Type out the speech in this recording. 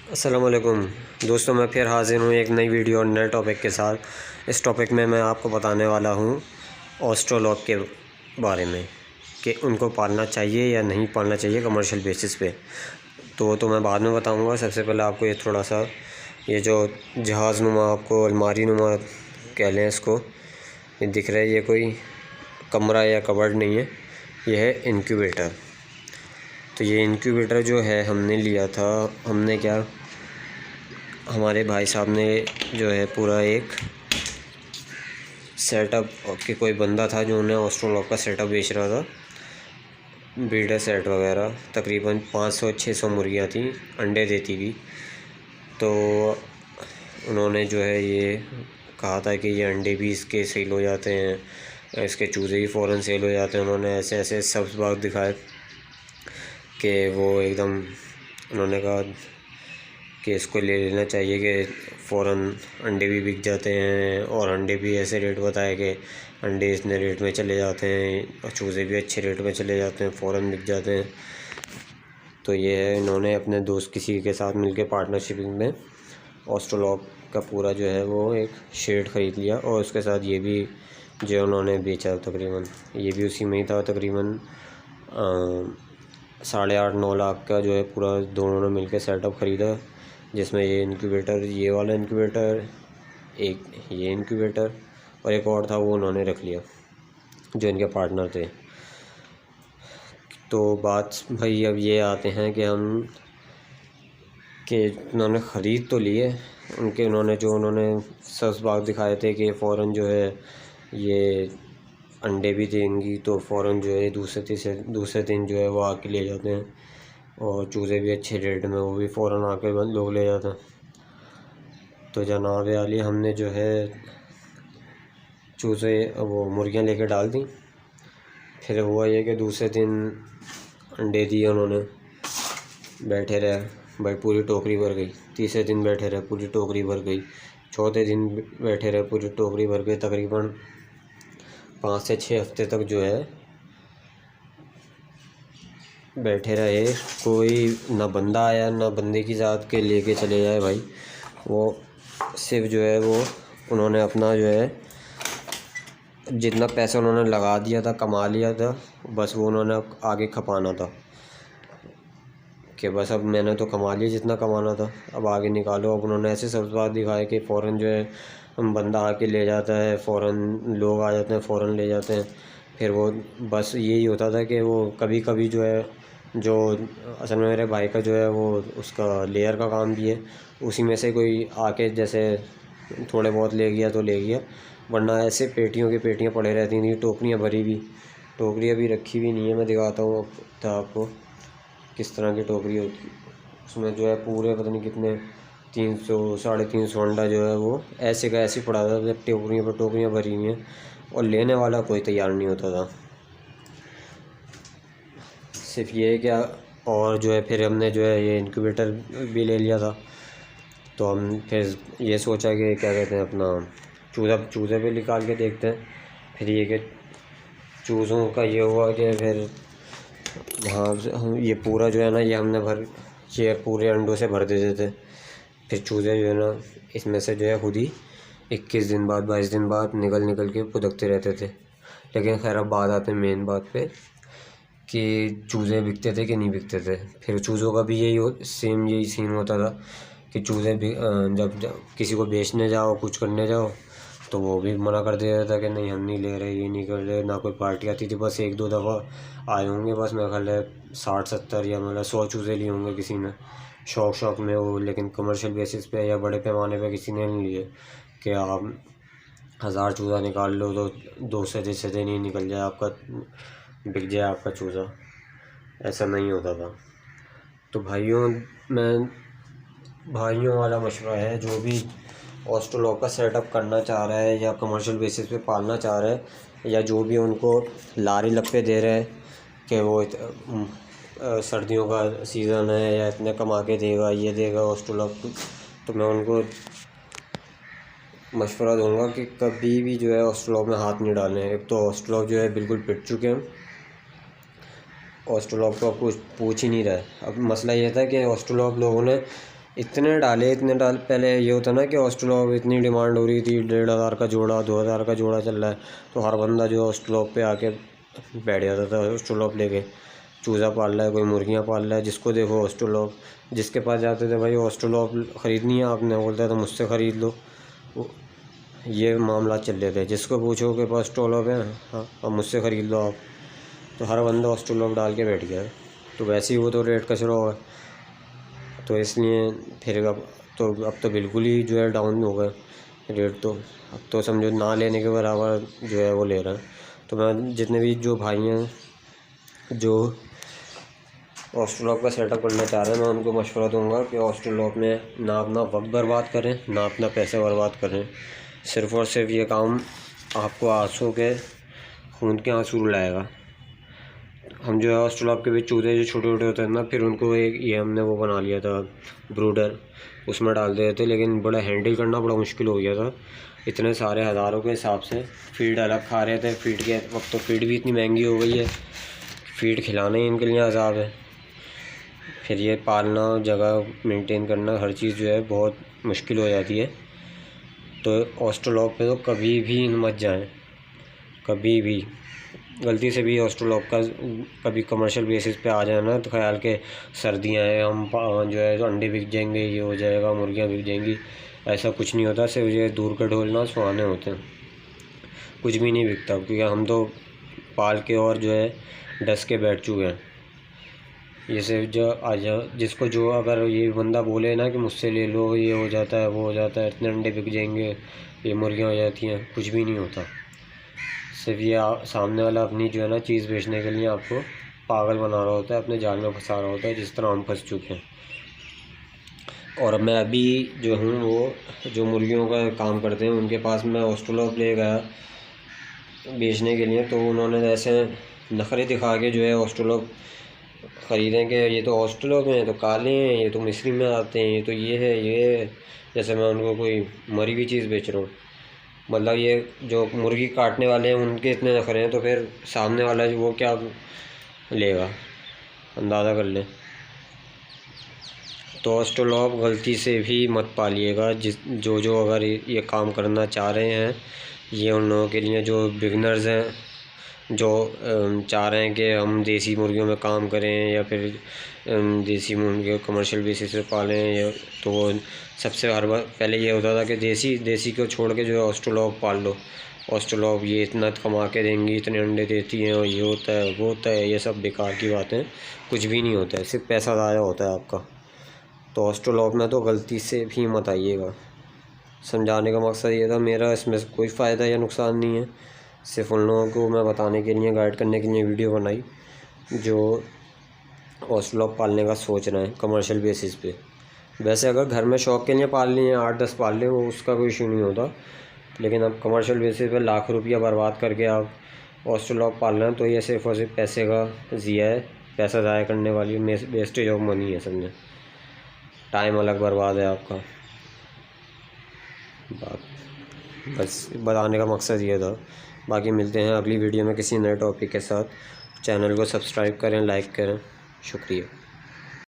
अस्सलामुअलैकुम दोस्तों, मैं फिर हाज़िर हूँ एक नई वीडियो और नए टॉपिक के साथ। इस टॉपिक में मैं आपको बताने वाला हूँ ऑस्ट्रोलॉग के बारे में कि उनको पालना चाहिए या नहीं पालना चाहिए कमर्शियल बेसिस पे। तो मैं बाद में बताऊँगा। सबसे पहले आपको ये थोड़ा सा ये जो जहाज़ नुमा, आपको अलमारी नुमा कह लें इसको, ये दिख रहा है, ये कोई कमरा या कबर्ड नहीं है, ये है इनक्यूबेटर। तो ये इनक्यूबेटर जो है हमने लिया था, हमने क्या, हमारे भाई साहब ने जो है पूरा एक सेटअप के, कोई बंदा था जो उन्हें ऑस्ट्रोलॉग का सेटअप बेच रहा था, ब्रीडर सेट वगैरह। तकरीबन 500-600 मुर्गियाँ थी, अंडे देती थी। तो उन्होंने जो है ये कहा था कि ये अंडे भी इसके सेल हो जाते हैं, इसके चूज़े भी फ़ौरन सेल हो जाते हैं। उन्होंने ऐसे ऐसे सब्ज़ बाग दिखाए कि वो एकदम, उन्होंने कहा कि इसको ले लेना चाहिए कि फ़ौरन अंडे भी बिक जाते हैं, और अंडे भी ऐसे रेट बताए कि अंडे इतने रेट में चले जाते हैं और चूज़े भी अच्छे रेट में चले जाते हैं, फ़ौरन बिक जाते हैं। तो ये है, इन्होंने अपने दोस्त किसी के साथ मिलकर पार्टनरशिप में ऑस्ट्रोलॉग का पूरा जो है वो एक शेड ख़रीद लिया, और उसके साथ ये भी जो उन्होंने बेचा, तकरीबन ये भी उसी में ही था। तकरीबन 8.5-9 लाख का जो है पूरा दोनों ने मिलकर सेटअप ख़रीदा, जिसमें ये इनक्यूबेटर, ये वाला इनक्यूबेटर, एक ये इनक्यूबेटर और एक और था, वो उन्होंने रख लिया जो इनके पार्टनर थे। तो बात भाई अब ये आते हैं कि हम कि उन्होंने ख़रीद तो लिए उनके, उन्होंने सब्ज़ बाग दिखाए थे कि फ़ौरन जो है ये अंडे भी देंगी, तो फ़ौरन जो है दूसरे दिन जो है वो आके ले जाते हैं, और चूज़े भी अच्छे रेट में, वो भी फ़ौरन आके लोग ले जाते हैं। तो जनाब आली, हमने जो है चूज़े वो मुर्गियाँ लेके डाल दी। फिर हुआ ये कि दूसरे दिन अंडे दिए उन्होंने, बैठे रहे भाई, पूरी टोकरी भर गई। तीसरे दिन बैठे रहे, पूरी टोकरी भर गई। चौथे दिन बैठे रहे, पूरी टोकरी भर गई। तकरीबन 5 से 6 हफ्ते तक जो है बैठे रहे। कोई ना बंदा आया, ना बंदे की ज़ात के लेके चले जाए भाई। वो सिर्फ जो है वो उन्होंने अपना जो है जितना पैसा उन्होंने लगा दिया था, कमा लिया था, बस वो उन्होंने आगे खपाना था कि बस अब मैंने तो कमा लिया जितना कमाना था, अब आगे निकालो। अब उन्होंने ऐसे सब्ज़ दिखाए कि फ़ौरन जो है बंदा आके ले जाता है, फ़ौरन लोग आ जाते हैं, फ़ौरन ले जाते हैं। फिर वो बस यही होता था कि वो कभी कभी जो है, जो असल में मेरे भाई का जो है वो उसका लेयर का काम भी है, उसी में से कोई आके जैसे थोड़े बहुत ले गया तो ले गया, वरना ऐसे पेटियों की पेटियाँ पड़े रहती थी, टोकरियाँ भरी भी, टोकरियाँ भी रखी हुई नहीं है। मैं दिखाता हूँ आपको किस तरह की टोकरी होती है। उसमें जो है पूरे पता नहीं कितने 300-350 अंडा जो है वो ऐसे का ऐसे पड़ा था, टोकरियाँ पर टोकरियाँ भरी हुई हैं, और लेने वाला कोई तैयार नहीं होता था। सिर्फ ये है क्या, और जो है फिर हमने जो है ये इनक्यूबेटर भी ले लिया था। तो हम फिर ये सोचा कि क्या कहते हैं, अपना चूज़े पे निकाल के देखते हैं। फिर ये कि चूज़ों का ये हुआ कि फिर हाँ, हम ये पूरा जो है ना, ये पूरे अंडों से भर देते थे। फिर चूज़े जो है ना, इसमें से जो है खुद ही 21 दिन बाद, 22 दिन बाद निकल के फुदकते रहते थे। लेकिन खैर, अब बात आते हैं मेन बात पे कि चूज़े बिकते थे कि नहीं बिकते थे। फिर चूज़ों का भी यही सीन होता था कि चूज़े भी जब किसी को बेचने जाओ, कुछ करने जाओ, तो वो भी मना कर देता था कि नहीं, हम नहीं ले रहे, ये नहीं कर रहे। ना कोई पार्टी आती थी, बस 1-2 दफ़ा आए होंगे, बस मेरे ख्याल है 60-70 या मतलब 100 चूज़े लिए होंगे किसी ने, शौक में वो। लेकिन कमर्शियल बेसिस पे या बड़े पैमाने पे किसी ने नहीं लिए कि आप 1000 चूज़ा निकाल लो तो 2 से दिन ही निकल जाए आपका, बिक जाए आपका चूज़ा। ऐसा नहीं होता था। तो भाइयों वाला मशवरा है, जो भी ऑस्ट्रोलॉग का सेटअप करना चाह रहा है या कमर्शियल बेसिस पे पालना चाह रहा है, या जो भी उनको लारी लपे दे रहे हैं कि वो सर्दियों का सीज़न है या इतने कमा के देगा, ये देगा ऑस्ट्रोलॉग, तो मैं उनको मशवरा दूंगा कि कभी भी जो है ऑस्ट्रोलॉग में हाथ नहीं डालें। एक तो ऑस्ट्रोलॉग जो है बिल्कुल पिट चुके हैं, ऑस्ट्रोलॉग तो अब कुछ पूछ ही नहीं रहा है। अब मसला ये था कि ऑस्ट्रोलॉग लोगों ने इतने डाल पहले ये होता ना कि ऑस्ट्रोलॉप इतनी डिमांड हो रही थी, 1500 का जोड़ा, 2000 का जोड़ा चल रहा है, तो हर बंदा जो ऑस्ट्रोलॉप पे आके बैठ जाता था ऑस्ट्रोलॉप लेके। चूज़ा पाल रहा है, कोई मुर्गियाँ पाल रहा है, जिसको देखो ऑस्ट्रोलॉप। जिसके पास जाते थे, भाई ऑस्ट्रोलॉप ख़रीदनी है आपने, बोलता था मुझसे ख़रीद लो। ये मामला चल रहे थे, जिसको पूछो कि पास ऑस्ट्रोलॉप है, हाँ अब मुझसे ख़रीद लो आप। तो हर बंदा ऑस्ट्रोलॉप डाल के बैठ गया है। तो वैसे ही वो तो रेट कचरा होगा, तो इसलिए फिर अब तो बिल्कुल ही जो है डाउन हो गए रेट। तो अब तो समझो ना लेने के बराबर जो है वो ले रहे हैं। तो मैं जितने भी जो भाई हैं जो ऑस्ट्रोलॉप का सेटअप करना चाह रहे हैं, मैं उनको मशवरा दूंगा कि ऑस्ट्रोलॉप में ना अपना वक्त बर्बाद करें, ना अपना पैसा बर्बाद करें। सिर्फ़ और सिर्फ ये काम आपको आंसू के खून के आंसू रुलाएगा। हम जो है ऑस्ट्रोलॉप के बीच चूजे जो छोटे छोटे होते हैं ना, फिर उनको एक ये हमने वो बना लिया था ब्रूडर, उसमें डाल देते थे। लेकिन बड़ा हैंडल करना बड़ा मुश्किल हो गया था, इतने सारे हज़ारों के हिसाब से फीड अलग खा रहे थे। फीड के वक्त तो फीड भी इतनी महंगी हो गई है, फीड खिलाना ही इनके लिए अज़ाब है। फिर ये पालना, जगह मेंटेन करना, हर चीज़ जो है बहुत मुश्किल हो जाती है। तो ऑस्ट्रोलॉप पे तो कभी भी मत जाएं, कभी भी गलती से भी ऑस्ट्रोलॉप का कभी कमर्शियल बेसिस पे आ जाए ना, तो ख्याल के सर्दियाँ हैं, हम जो है तो अंडे बिक जाएंगे, ये हो जाएगा, मुर्गियाँ बिक जाएंगी। ऐसा कुछ नहीं होता, सिर्फ ये दूर के ढोलना सुहाने होते हैं, कुछ भी नहीं बिकता। क्योंकि हम तो पाल के और जो है डस के बैठ चुके हैं। ये सिर्फ जो जिसको जो अगर ये बंदा बोले ना कि मुझसे ले लो, ये हो जाता है, वो हो जाता है, इतने अंडे बिक जाएंगे, ये मुर्गियाँ हो जाती हैं, कुछ भी नहीं होता। सिर्फ ये सामने वाला अपनी जो है ना चीज़ बेचने के लिए आपको पागल बना रहा होता है, अपने जाल में फंसा रहा होता है, जिस तरह हम फंस चुके हैं। और मैं अभी जो हूँ वो जो मुर्गियों का काम करते हैं उनके पास मैं ऑस्ट्रोलॉप ले गया बेचने के लिए। तो उन्होंने ऐसे नखरे दिखा के जो है ऑस्ट्रोलॉप ख़रीदें कि ये तो ऑस्ट्रोलॉप हैं, ये तो काले हैं, ये तो मिस्री में आते हैं, ये तो ये है, ये है। जैसे मैं उनको कोई मरी हुई चीज़ बेच रहा हूँ। मतलब ये जो मुर्गी काटने वाले हैं उनके इतने नखरे हैं, तो फिर सामने वाला वो क्या लेगा, अंदाज़ा कर लें। तो ऑस्ट्रोलॉप गलती से भी मत पालिएगा। जो अगर ये काम करना चाह रहे हैं, ये उन लोगों के लिए जो बिगनर्स हैं, जो चाह रहे हैं कि हम देसी मुर्गियों में काम करें या फिर देसी मुर्गियों कमर्शियल बेसिस पे पालें, या तो वो सबसे हर बार पहले ये होता था कि देसी को छोड़ के जो है ऑस्ट्रोलॉप पाल लो। ऑस्ट्रोलॉप ये इतना कमा के देंगी, इतने अंडे देती हैं, और ये होता है, वो होता है। ये सब बेकार की बातें, कुछ भी नहीं होता है, सिर्फ पैसा ज़ाया होता है आपका। तो ऑस्ट्रोलॉप में तो गलती से भी मत आइएगा। समझाने का मकसद ये था मेरा, इसमें कोई फ़ायदा या नुकसान नहीं है, सिर्फ उन लोगों को मैं बताने के लिए, गाइड करने के लिए वीडियो बनाई जो ऑस्ट्रोलॉप पालने का सोच रहे हैं कमर्शियल बेसिस पे। वैसे अगर घर में शौक़ के लिए पाल लिए हैं, 8-10 पाल लें, वो उसका कोई इशू नहीं होता। लेकिन अब कमर्शियल बेसिस पे लाख रुपया बर्बाद करके आप ऑस्ट्रोलॉप पाल रहे हैं, तो ये सिर्फ और सिर्फ पैसे का ज़िया है, पैसा ज़ाया करने वाली वेस्टेज ऑफ मनी है, समझे। टाइम अलग बर्बाद है आपका। बस बताने का मकसद ये था। बाकी मिलते हैं अगली वीडियो में किसी नए टॉपिक के साथ। चैनल को सब्सक्राइब करें, लाइक करें। शुक्रिया।